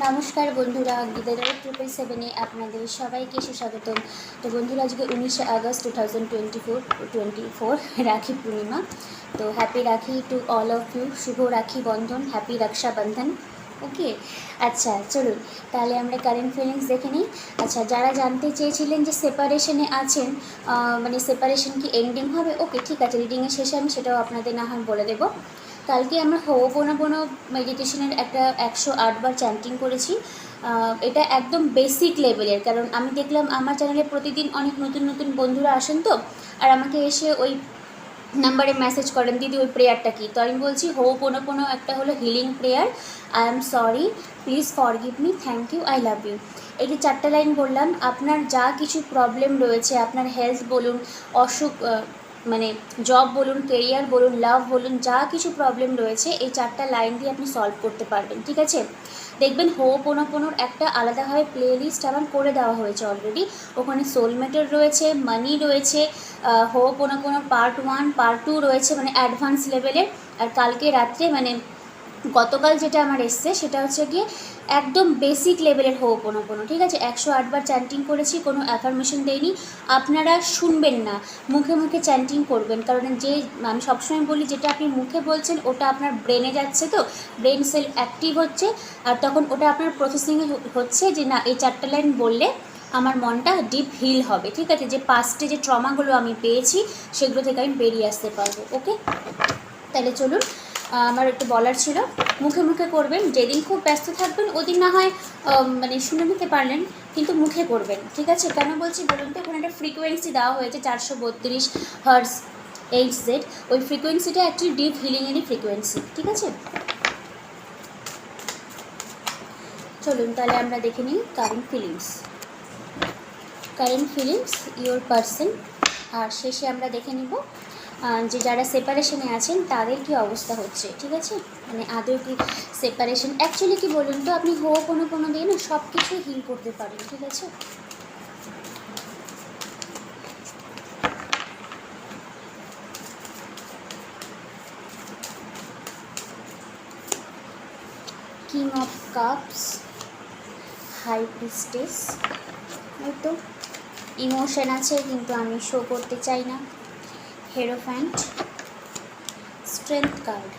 নমস্কার বন্ধুরা, গীতাদার 777-এ আপনাদের সবাইকে সুস্বাগতম। তো বন্ধুরা, আজকে 19শে আগস্ট 2024 রাখি পূর্ণিমা। তো হ্যাপি রাখি to all of you, Shubho Rakhi Bandhan, happy Rakshabandhan. ওকে, আচ্ছা চলুন তাহলে আমরা কারেন্ট ফিলিংস দেখে নিই। আচ্ছা, যারা জানতে চেয়েছিলেন যে সেপারেশনে আছেন, মানে সেপারেশন কি এন্ডিং হবে, ওকে ঠিক আছে, রিডিংয়ের শেষে আমি সেটাও আপনাদের না হয় বলে দেবো। কালকে আমরা হোপোনোপোনো মেডিটেশনের একটা 108 বার চ্যান্টিং করেছি। এটা একদম বেসিক লেভেলের, কারণ আমি দেখলাম আমার চ্যানেলে প্রতিদিন অনেক নতুন নতুন বন্ধুরা আসেন, তো আর আমাকে এসে ওই নাম্বারে মেসেজ করেন, দিদি ওই প্রেয়ারটা কী। তো আমি বলছি হোপোনোপোনো একটা হলো healing prayer, I am sorry, please forgive me, thank you, I love you. এই যে 4টা লাইন বললাম, আপনার যা কিছু প্রবলেম রয়েছে, আপনার হেলথ বলুন, অসুখ, মানে জব বলুন, কেরিয়ার বলুন, লাভ বলুন, যা কিছু প্রবলেম রয়েছে এই 4টা লাইন দিয়ে আপনি সলভ করতে পারবেন, ঠিক আছে। দেখবেন হোপোনোপোনোর একটা আলাদাভাবে প্লে লিস্ট আমার করে দেওয়া হয়েছে অলরেডি। ওখানে সোলমেটের রয়েছে, মানি রয়েছে, হোপোনোপোনোর পার্ট 1 পার্ট 2 রয়েছে, মানে অ্যাডভান্স লেভেলের। আর কালকে রাত্রে মানে গতকাল যেটা আমার এসছে সেটা হচ্ছে গিয়ে একদম বেসিক লেভেলের হোপোনোপোনো, ঠিক আছে। 108 বার চ্যান্টিং করেছি, কোনো অ্যাফার্মেশন দেইনি। আপনারা শুনবেন না, মুখে মুখে চ্যান্টিং করবেন, কারণ যে আমি সবসময় বলি যেটা আপনি মুখে বলছেন ওটা আপনার ব্রেনে যাচ্ছে, তো ব্রেন সেল অ্যাক্টিভ হচ্ছে, আর তখন ওটা আপনার প্রসেসিংয়ে হচ্ছে যে না, এই 4টা লাইন বললে আমার মনটা ডিপ হিল হবে, ঠিক আছে, যে পাস্টে যে ট্রমাগুলো আমি পেয়েছি সেগুলো থেকে আমি বেরিয়ে আসতে পারবো। ওকে, তাহলে চলুন, আমার একটু বলার ছিল। মুখে মুখে করবেন, যেদিন খুব ব্যস্ত থাকবেন ওদিন না হয় মানে শুনে নিতে পারলেন, কিন্তু মুখে করবেন, ঠিক আছে। কেন বলছি বলুন তো, ওখানে একটা ফ্রিকোয়েন্সি দেওয়া হয়েছে 432 হার্টজ HZ, ওই ফ্রিকোয়েন্সিটা অ্যাকচুয়ালি ডিপ হিলিংয়েরই ফ্রিকোয়েন্সি, ঠিক আছে। চলুন তাহলে আমরা দেখে নিই কারেন্ট ফিলিংস ইওর পারসন, আর শেষে আমরা দেখে নিব যে যারা সেপারেশনে আছেন তাদের কি অবস্থা হচ্ছে, ঠিক আছে। মানে আদৌ কি সেপারেশন অ্যাকচুয়ালি কি বলুন তো, আপনি কোনো দিয়ে না সব কিছুই হিল করতে পারেন, ঠিক আছে। King of cups, high priestess, ওই তো ইমোশন আছে কিন্তু আমি শো করতে চাই না, hierophant, strength card,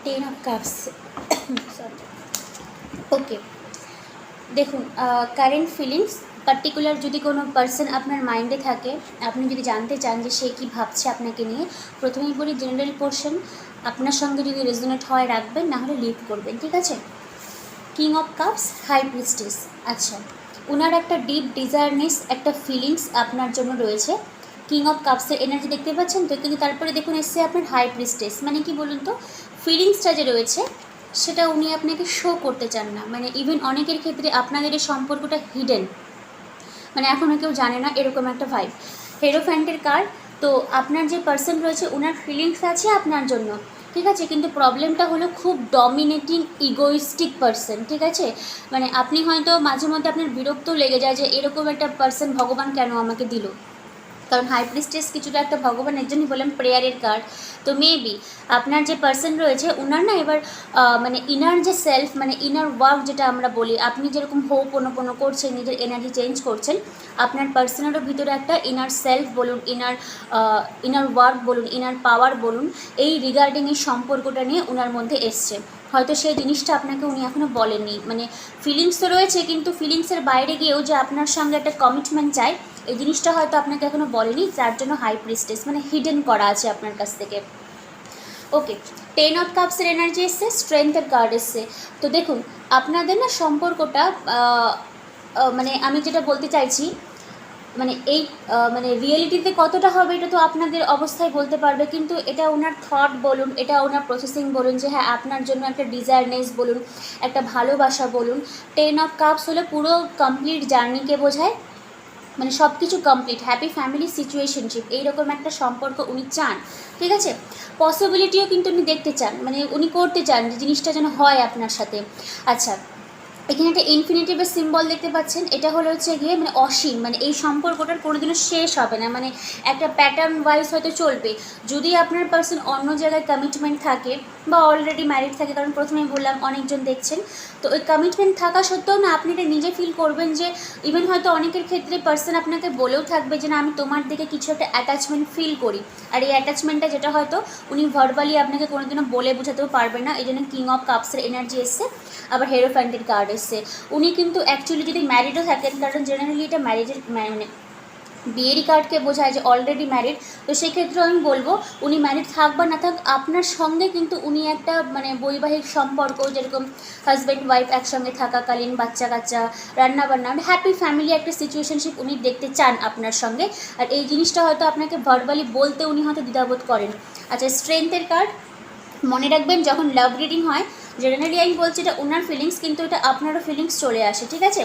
ten of cups, sorry. Okay, দেখুন কারেন্ট ফিলিংস পার্টিকুলার যদি কোনো পার্সন আপনার মাইন্ডে থাকে, আপনি যদি জানতে চান যে সে কী ভাবছে আপনাকে নিয়ে, প্রথমেই বলি জেনারেল পোর্শন আপনার সঙ্গে যদি রেজোনেট হয় রাখবেন, না হলে লিভ করবেন, ঠিক আছে। King of cups, high priestess, আচ্ছা ওনার একটা ডিপ ডিজায়ারনেস, একটা ফিলিংস আপনার জন্য রয়েছে। কিং অফ কাপসের এনার্জি দেখতে পাচ্ছেন তো, কিন্তু তারপরে দেখুন এসছে আপনার হাই প্রিস্টেস, মানে কি বলুন তো, ফিলিংসটা যে রয়েছে সেটা উনি আপনাকে শো করতে চান না। মানে ইভেন অনেকের ক্ষেত্রে আপনাদের এই সম্পর্কটা হিডেন, মানে এখনও কেউ জানে না, এরকম একটা ভাইব। হেরোফ্যান্টের কার্ড, তো আপনার যে পার্সন রয়েছে ওনার ফিলিংস আছে আপনার জন্য, ঠিক আছে, কিন্তু প্রবলেমটা হলো খুব ডমিনেটিং ইগোইস্টিক পার্সন, ঠিক আছে। মানে আপনি হয়তো মাঝে মধ্যে আপনার বিরক্ত লেগে যায় যে এরকম একটা পার্সন ভগবান কেন আমাকে দিল, কারণ হাই প্রিস্টেস কিছুটা একটা ভগবানের জন্যই বললাম, প্রেয়ারের কার্ড। তো মেবি আপনার যে পার্সন রয়েছে ওনার না এবার মানে ইনার যে সেলফ, মানে ইনার ওয়ার্ক যেটা আমরা বলি, আপনি যেরকম হোপোনোপোনো করছেন, নিজের এনার্জি চেঞ্জ করছেন, আপনার পার্সনেরও ভিতরে একটা ইনার সেলফ বলুন, ইনার ওয়ার্ক বলুন, ইনার পাওয়ার বলুন, এই রিগার্ডিং এই সম্পর্কটা নিয়ে ওনার মধ্যে এসছে। হয়তো সেই জিনিসটা আপনাকে উনি এখনও বলেননি, মানে ফিলিংস তো রয়েছে, কিন্তু ফিলিংসের বাইরে গিয়েও যে আপনার সঙ্গে একটা কমিটমেন্ট চাই, এই জিনিসটা হয়তো আপনাকে এখনও বলেনি, যার জন্য হাই প্রিস্টেস মানে হিডেন করা আছে আপনার কাছ থেকে। ওকে, টেন অফ কাপসের এনার্জি এসছে, স্ট্রেংথের কার্ড এসছে। তো দেখুন আপনাদের না সম্পর্কটা মানে আমি যেটা বলতে চাইছি, মানে এই মানে রিয়েলিটিতে কতটা হবে এটা তো আপনাদের অবস্থায় বলতে পারবে, কিন্তু এটা ওনার থট বলুন, এটা ওনার প্রসেসিং বলুন, যে হ্যাঁ আপনার জন্য একটা ডিজায়ারনেস বলুন, একটা ভালোবাসা বলুন। টেন অফ কাপস হলো পুরো কমপ্লিট জার্নিকে বোঝায়, মানে সব কিছু কমপ্লিট, হ্যাপি ফ্যামিলি সিচুয়েশনশিপ, এইরকম একটা সম্পর্ক উনি চান, ঠিক আছে। পসিবিলিটিও কিন্তু উনি দেখতে চান, মানে উনি করতে চান যে জিনিসটা যেন হয় আপনার সাথে। আচ্ছা, এখানে একটা ইনফিনিটিভের সিম্বল দেখতে পাচ্ছেন, এটা হলো হচ্ছে গিয়ে মানে অসীম, মানে এই সম্পর্কটার কোনোদিনও শেষ হবে না, মানে একটা প্যাটার্ন ওয়াইজ হয়তো চলবে। যদি আপনার পার্সন অন্য জায়গায় কমিটমেন্ট থাকে বা অলরেডি ম্যারিড থাকে, কারণ প্রথমেই বললাম অনেকজন দেখছেন, তো ওই কমিটমেন্ট থাকা সত্ত্বেও না আপনি এটা নিজে ফিল করবেন যে ইভেন হয়তো অনেকের ক্ষেত্রে পার্সন আপনাকে বলেও থাকবে যে না আমি তোমার দিকে কিছু একটা অ্যাটাচমেন্ট ফিল করি, আর এই অ্যাটাচমেন্টটা যেটা হয়তো উনি ভার্বালি আপনাকে কোনোদিনও বলে বোঝাতেও পারবেন না। এই জন্য কিং অফ কাপসের এনার্জি এসছে, আবার হেরোফ্যান্টের কার্ড এসছে। উনি কিন্তু অ্যাকচুয়ালি যদি ম্যারিডও থাকেন, কারণ জেনারেলি এটা ম্যারেজের মানে বিয়েরই কার্ডকে বোঝায় যে অলরেডি ম্যারিড, তো সেক্ষেত্রে আমি বলবো উনি ম্যারিড থাক বা না থাক আপনার সঙ্গে কিন্তু উনি একটা মানে বৈবাহিক সম্পর্ক, যেরকম হাজব্যান্ড ওয়াইফ একসঙ্গে থাকাকালীন বাচ্চা কাচ্চা রান্নাবান্না হ্যাপি ফ্যামিলি একটা সিচুয়েশনশিপ উনি দেখতে চান আপনার সঙ্গে। আর এই জিনিসটা হয়তো আপনাকে ভার্বালি বলতে উনি হয়তো দ্বিধাবোধ করেন। আচ্ছা, স্ট্রেংথের কার্ড, মনে রাখবেন যখন লাভ রিডিং হয় জেনারেলি আমি বলছি এটা ওনার ফিলিংস, কিন্তু এটা আপনারও ফিলিংস চলে আসে, ঠিক আছে।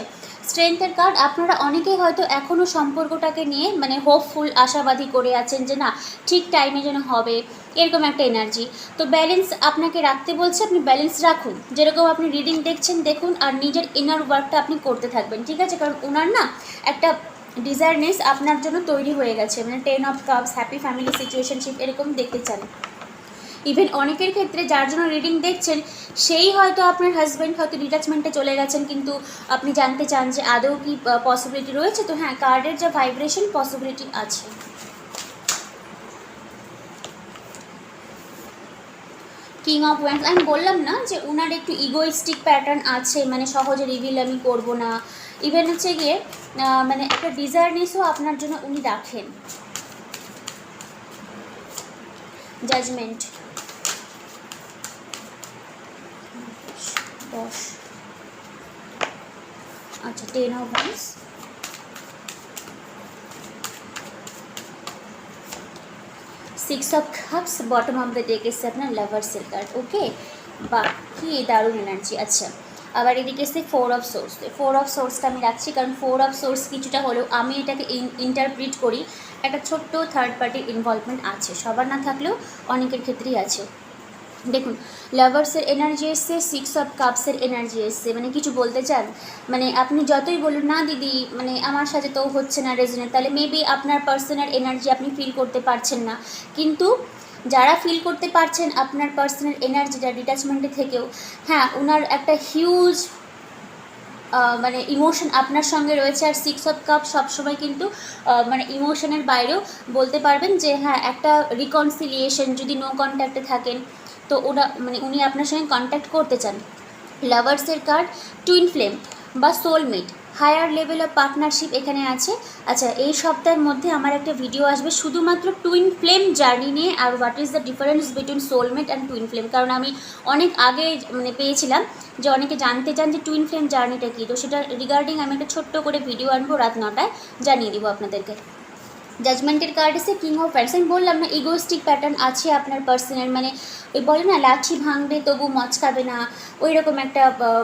স্ট্রেংথের কার্ড, আপনারা অনেকেই হয়তো এখনও সম্পর্কটাকে নিয়ে মানে হোপফুল আশাবাদী করে আছেন যে না ঠিক টাইমে যেন হবে, এরকম একটা এনার্জি। তো ব্যালেন্স আপনাকে রাখতে বলছে, আপনি ব্যালেন্স রাখুন, যেরকম আপনি রিডিং দেখছেন দেখুন, আর নিজের ইনার ওয়ার্কটা আপনি করতে থাকবেন, ঠিক আছে। কারণ ওনার না একটা ডিজায়ারনেস আপনার জন্য তৈরি হয়ে গেছে, মানে 10 of cups happy family situationship এরকম দেখতে চান। ইভেন অনেকের ক্ষেত্রে যার জন্য রিডিং দেখছেন সেই হয়তো আপনার হাজব্যান্ড হয়তো ডিট্যাচমেন্টে চলে গেছেন, কিন্তু আপনি জানতে চান যে আদৌ কি পসিবিলিটি রয়েছে, তো হ্যাঁ কার্ডের যা ভাইব্রেশন পসিবিলিটি আছে। কিং অফ ওয়ান্স, আমি বললাম না যে ওনার একটু ইগোইস্টিক প্যাটার্ন আছে, মানে সহজে রিভিল আমি করব না, ইভেন হচ্ছে গিয়ে মানে একটা ডিজায়ারনেসও আপনার জন্য উনি রাখেন। জাজমেন্ট, 10, আচ্ছা 10 of wands, 6 of cups, bottom of the deck এসছে আপনার লাভার্সের কার্ড। ওকে, বা কি দারুণ এনার্জি। আচ্ছা, আবার এদিকে এসে 4 অফ সোর্স, 4 অফ সোর্সটা আমি রাখছি কারণ 4 অফ সোর্স কিছুটা হলেও আমি এটাকে ইন্টারপ্রিট করি একটা ছোট্ট থার্ড পার্টির ইনভলভমেন্ট আছে, সবার না থাকলেও অনেকের ক্ষেত্রেই আছে। দেখুন লাভার্সের এনার্জি এসছে, 6 অফ কাপসের এনার্জি এসছে, মানে কিছু বলতে চান, মানে আপনি যতই বলুন না দিদি মানে আমার সাথে তো হচ্ছে না রেজোনেট, তাহলে মেবি আপনার পার্সোনাল এনার্জি আপনি ফিল করতে পারছেন না, কিন্তু যারা ফিল করতে পারছেন আপনার পার্সোনাল এনার্জিটা ডিট্যাচমেন্টে থেকেও, হ্যাঁ ওনার একটা হিউজ মানে ইমোশন আপনার সঙ্গে রয়েছে। আর 6 অফ কাপ সবসময় কিন্তু মানে ইমোশনের বাইরেও বলতে পারবেন যে হ্যাঁ একটা রিকনসিলিয়েশন, যদি নো কন্ট্যাক্টে থাকেন তো ওরা মানে উনি আপনার সঙ্গে কন্ট্যাক্ট করতে চান। লাভার্সের কার্ড, টুইন ফ্লেম বা soulmate, higher level of partnership এখানে আছে। আচ্ছা, এই সপ্তাহের মধ্যে আমার একটা ভিডিও আসবে শুধুমাত্র টুইন ফ্লেম জার্নি নিয়ে, আর what is the difference between soulmate and twin flame, কারণ আমি অনেক আগে মানে পেয়েছিলাম যে অনেকে জানতে চান যে টুইন ফ্লেম জার্নিটা কী, তো সেটা রিগার্ডিং আমি একটা ছোট্ট করে ভিডিও আনবো রাত 9টায়, জানিয়ে দিব আপনাদেরকে। জাজমেন্টের কার্ড এসে কিং অফ প্যান্টস, আমি বললাম না ইগোস্টিক প্যাটার্ন আছে আপনার পার্সনের, মানে ওই বলে না লাঠি ভাঙবে তবু মচকাবে না, ওই রকম একটা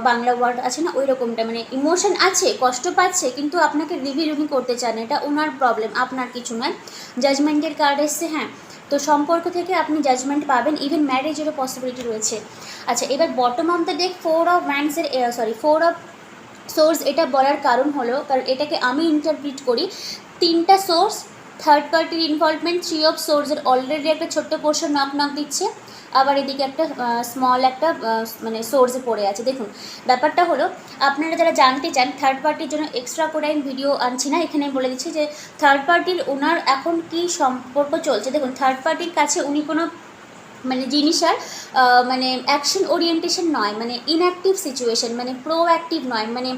বাংলা ওয়ার্ড আছে না, ওই রকমটা, মানে ইমোশন আছে, কষ্ট পাচ্ছে কিন্তু আপনাকে রিভিল উনি করতে চান, এটা ওনার প্রবলেম, আপনার কিছু নয়। জাজমেন্টের কার্ড এসছে, হ্যাঁ তো সম্পর্ক থেকে আপনি জাজমেন্ট পাবেন, ইভেন ম্যারেজেরও পসিবিলিটি রয়েছে। আচ্ছা, এবার bottom of the deck 4 of ওয়ান্ডসের 4 অফ সোর্স, এটা বলার কারণ হলো কারণ এটাকে আমি ইন্টারপ্রিট করি 3টা সোর্স, থার্ড পার্টির ইনভলভমেন্ট, 3 অফ সোর্সের অলরেডি একটা ছোট্ট পোর্শন নক দিচ্ছে, আবার এদিকে একটা স্মল একটা মানে সোর্সে পড়ে আছে। দেখুন ব্যাপারটা হলো আপনারা যারা জানতে চান থার্ড পার্টির জন্য এক্সট্রা করে আমি ভিডিও আনছি না, এখানে বলে দিচ্ছি যে থার্ড পার্টির ওনার এখন কি সম্পর্ক চলছে। দেখুন থার্ড পার্টির কাছে উনি কোনো মানে জিনিস আর মানে অ্যাকশন ওরিয়েন্টেশন নয়, মানে ইনঅ্যাক্টিভ সিচুয়েশন, মানে প্রোঅ্যাক্টিভ নয়, মানে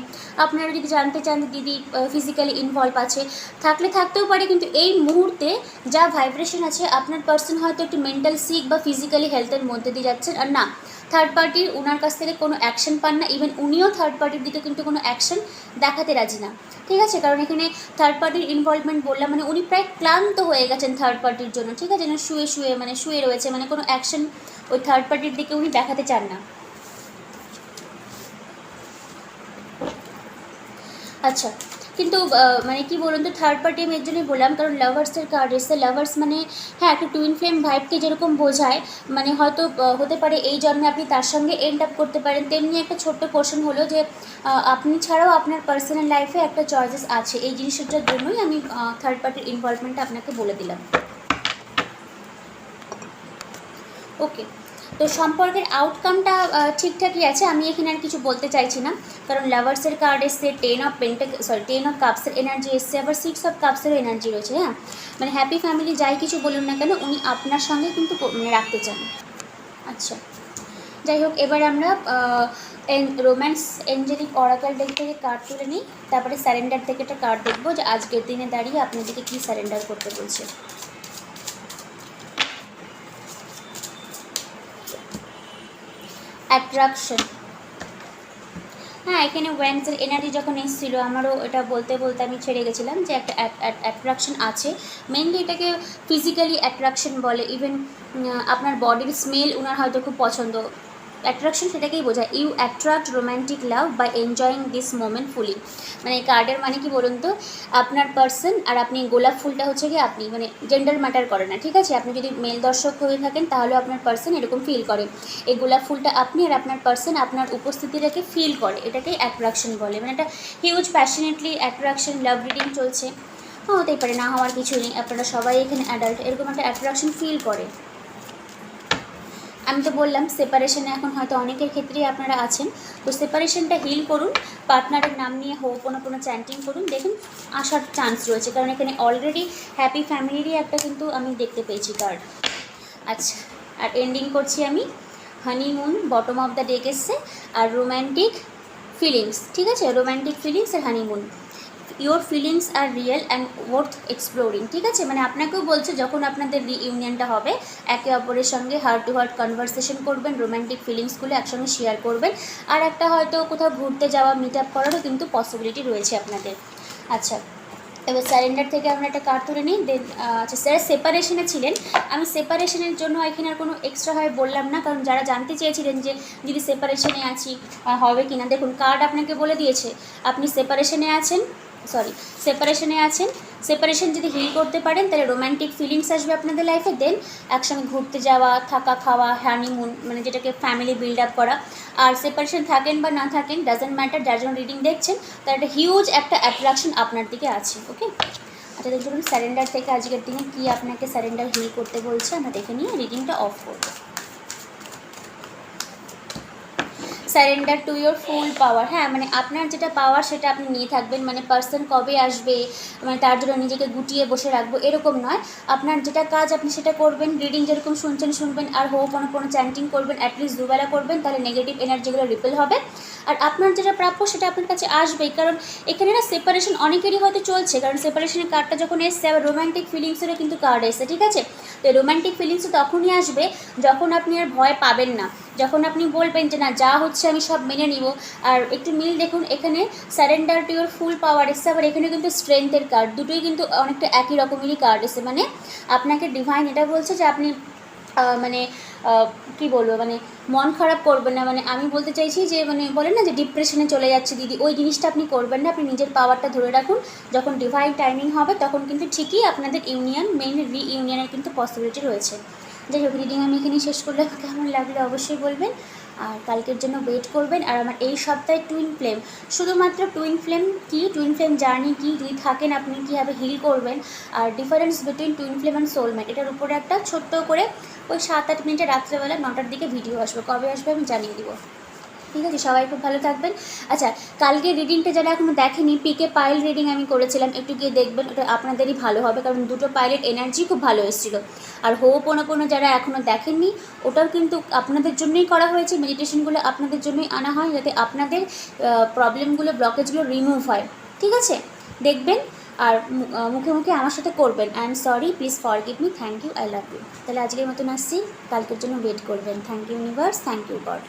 আপনারা যদি জানতে চান দিদি ফিজিক্যালি ইনভলভ আছে থাকলে থাকতেও পারে, কিন্তু এই মুহূর্তে যা ভাইব্রেশন আছে আপনার পার্সন হয়তো একটু মেন্টাল সিক বা ফিজিক্যালি হেলথের মধ্যে দিয়ে যাচ্ছেন, আর না থার্ড পার্টির ওনার কাছ থেকে কোনো অ্যাকশন পান না, ইভেন উনিও থার্ড পার্টির দিকে কিন্তু কোনো অ্যাকশন দেখাতে রাজি না, ঠিক আছে। কারণ এখানে থার্ড পার্টির ইনভলভমেন্ট বললাম মানে উনি প্রায় ক্লান্ত হয়ে গেছেন থার্ড পার্টির জন্য, ঠিক আছে, না শুয়ে রয়েছে, মানে কোনো অ্যাকশন ওই থার্ড পার্টির দিকে উনি দেখাতে চান না। আচ্ছা কিন্তু মানে কি বলুন তো, থার্ড পার্টি আমি এর জন্যই বললাম কারণ লাভার্সের কার্ড এসছে। লাভার্স মানে হ্যাঁ একটা টুইন ফ্লেম ভাইবকে যেরকম বোঝায়, মানে হয়তো হতে পারে এই জন্মে আপনি তার সঙ্গে এন্ড আপ করতে পারেন, তেমনি একটা ছোট্ট কোশ্চেন হলো যে আপনি ছাড়াও আপনার পার্সোনাল লাইফে একটা চয়েসেস আছে। এই জিনিসটার জন্যই আমি থার্ড পার্টির ইনভলভমেন্টটা আপনাকে বলে দিলাম। ওকে, তো সম্পর্কের আউটকামটা ঠিকঠাকই আছে, আমি এখানে আর কিছু বলতে চাইছি না, কারণ লাভার্সের কার্ড এসছে, 10 অফ কাপসের এনার্জি এসছে, আবার 6 অফ কাপসেরও এনার্জি রয়েছে। হ্যাঁ, মানে হ্যাপি ফ্যামিলি যাই কিছু বলুন না কেন, উনি আপনার সঙ্গে কিন্তু মানে রাখতে চান। আচ্ছা, যাই হোক, এবার আমরা রোম্যান্স এঞ্জেলিক অরাকাল ডেক থেকে কার্ড তুলে নিই, তারপরে স্যারেন্ডার থেকে একটা কার্ড দেখবো যে আজকের দিনে দাঁড়িয়ে আপনাদেরকে কী স্যারেন্ডার করতে বলছে। অ্যাট্রাকশন, হ্যাঁ এখানে ওয়েন্সের এনার্জি যখন এসেছিলো আমারও এটা বলতে বলতে আমি ছেড়ে গেছিলাম যে একটা অ্যাট্রাকশন আছে। মেনলি এটাকে ফিজিক্যালি অ্যাট্রাকশন বলে, ইভেন আপনার বডির স্মেল ওনার হয়তো খুব পছন্দ। অ্যাট্রাকশন সেটাকেই বোঝায়, you attract romantic love by enjoying this moment fully. মানে এই কার্ডের মানে কি বলুন তো, আপনার পার্সন আর আপনি, গোলাপ ফুলটা হচ্ছে কি আপনি, মানে জেন্ডার ম্যাটার করে না, ঠিক আছে? আপনি যদি মেল দর্শক হয়ে থাকেন তাহলেও আপনার পার্সন এরকম ফিল করে, এই গোলাপ ফুলটা আপনি আর আপনার পার্সন আপনার উপস্থিতিটাকে ফিল করে, এটাকেই অ্যাট্রাকশন বলে। মানে একটা huge passionately attraction, love reading চলছে, হ্যাঁ হতেই পারে, না হওয়ার কিছু নেই, আপনারা সবাই এখানে অ্যাডাল্ট, এরকম একটা অ্যাট্রাকশন ফিল করে। আমি তো বললাম সেপারেশনে এখন হয়তো অনেকের ক্ষেত্রেই আপনারা আছেন, তো সেপারেশনটা হিল করুন, পার্টনারের নাম নিয়ে কোনো চ্যান্টিং করুন, দেখুন আসার চান্স রয়েছে, কারণ এখানে অলরেডি হ্যাপি ফ্যামিলিরই একটা কিন্তু আমি দেখতে পেয়েছি কার্ড। আচ্ছা, আর এন্ডিং করছি আমি, honeymoon bottom of the deck এসছে, আর রোম্যান্টিক ফিলিংস, ঠিক আছে? রোম্যান্টিক ফিলিংস আর হানিমুন, ইউর ফিলিংস আর রিয়েল অ্যান্ড ওয়ার্থ এক্সপ্লোরিং, ঠিক আছে? মানে আপনাকেও বলছে যখন আপনাদের রিইউনিয়নটা হবে একে অপরের সঙ্গে হার্ট টু হার্ট কনভারসেশন করবেন, রোম্যান্টিক ফিলিংসগুলো একসঙ্গে শেয়ার করবেন, আর একটা হয়তো কোথাও ঘুরতে যাওয়া, মিট আপ করারও কিন্তু পসিবিলিটি রয়েছে আপনাদের। আচ্ছা, এবার স্যারেন্ডার থেকে আমরা একটা কার্ড তুলে নিই। দেন আচ্ছা, স্যার সেপারেশনে ছিলেন, আমি সেপারেশনের জন্য এখানে আর কোনো এক্সট্রাভাবে বললাম না, কারণ যারা জানতে চেয়েছিলেন যে দিদি সেপারেশনে আছি হবে কি না, দেখুন কার্ড আপনাকে বলে দিয়েছে আপনি সেপারেশনে আছেন, সেপারেশন যদি হিল করতে পারেন তাহলে রোম্যান্টিক ফিলিংস আসবে আপনাদের লাইফে, দেন একসঙ্গে ঘুরতে যাওয়া, থাকা, খাওয়া, হানিমুন, মানে যেটাকে ফ্যামিলি বিল্ড আপ করা। আর সেপারেশন থাকেন বা না থাকেন ডাজেন্ট ম্যাটার, যার জন্য রিডিং দেখছেন তার একটা হিউজ একটা অ্যাট্রাকশন আপনার দিকে আছে। ওকে, আচ্ছা দেখুন স্যারেন্ডার থেকে আজকের দিনে কী আপনাকে স্যারেন্ডার হিল করতে বলছে আমরা দেখে নিয়ে রিডিংটা অফ করব। স্যারেন্ডার টু ইয়োর ফুল পাওয়ার, হ্যাঁ মানে আপনার যেটা পাওয়ার সেটা আপনি নিয়ে থাকবেন, মানে পার্সন কবে আসবে মানে তার জন্য নিজেকে গুটিয়ে বসে রাখবো এরকম নয়, আপনার যেটা কাজ আপনি সেটা করবেন, রিডিং যেরকম শুনবেন, আর কোনো চ্যান্টিং করবেন, অ্যাটলিস্ট দুবেলা করবেন, তাহলে নেগেটিভ এনার্জিগুলো রিপেল হবে, আর আপনার যেটা প্রাপ্য সেটা আপনার কাছে আসবেই। কারণ এখানে না সেপারেশন অনেকেরই হয়তো চলছে, কারণ সেপারেশনের কার্ডটা যখন এসছে আবার রোম্যান্টিক ফিলিংসেরও কিন্তু কার্ড এসছে, ঠিক আছে? তো রোম্যান্টিক ফিলিংসও তখনই আসবে যখন আপনি আর ভয় পাবেন না, যখন আপনি বলবেন যে না যা হচ্ছে আমি সব মেনে নিব। আর একটু মিল দেখুন, এখানে স্যারেন্ডার টু ইয়োর ফুল পাওয়ার এসছে, আবার এখানে কিন্তু স্ট্রেংথের কার্ড, দুটোই কিন্তু অনেকটা একই রকমেরই কার্ড এসে, মানে আপনাকে ডিভাইন এটা বলছে যে আপনি মানে কি বলবো, মানে মন খারাপ করবেন না, মানে আমি বলতে চাইছি যে মানে বলেন না যে ডিপ্রেশনে চলে যাচ্ছে দিদি, ওই জিনিসটা আপনি করবেন না, আপনি নিজের পাওয়ারটা ধরে রাখুন, যখন ডিভাইন টাইমিং হবে তখন কিন্তু ঠিকই আপনাদের ইউনিয়ন, মেইন রিইউনিয়নের কিন্তু পসিবিলিটি রয়েছে। যাই হোক, রিডিং আমি এখানেই শেষ করলাম, কেমন লাগলে অবশ্যই বলবেন, আর কালকের জন্য ওয়েট করবেন। আর আমার এই সপ্তাহে টুইন ফ্লেম, শুধুমাত্র টুইন ফ্লেম কি, টুইন ফ্লেম জার্নি কি, যদি থাকেন আপনি কীভাবে হিল করবেন, আর difference between twin flame and soulmate, এটার উপরে একটা ছোট্ট করে ওই 7-8 মিনিটে রাত্রেবেলা 9টার দিকে ভিডিও আসবে, কবে আসবে আমি জানিয়ে দিব, ঠিক আছে? সবাই খুব ভালো থাকবেন। আচ্ছা, কালকে রিডিংটা যারা এখনও দেখেনি, পিকে পাইল রিডিং আমি করেছিলাম, একটু গিয়ে দেখবেন, ওটা আপনাদেরই ভালো হবে, কারণ দুটো পাইলের এনার্জি খুব ভালো এসেছিলো। আর হোপোনোপোনো যারা এখনও দেখেননি, ওটাও কিন্তু আপনাদের জন্যই করা হয়েছে, মেডিটেশনগুলো আপনাদের জন্যই আনা হয়, যাতে আপনাদের প্রবলেমগুলো, ব্লকেজগুলো রিমুভ হয়, ঠিক আছে? দেখবেন আর মুখে মুখে আমার সাথে করবেন, I am sorry, please forgive me, thank you, I love you. তাহলে আজকের মতন আসছি, কালকের জন্য ওয়েট করবেন। Thank you universe, thank you god.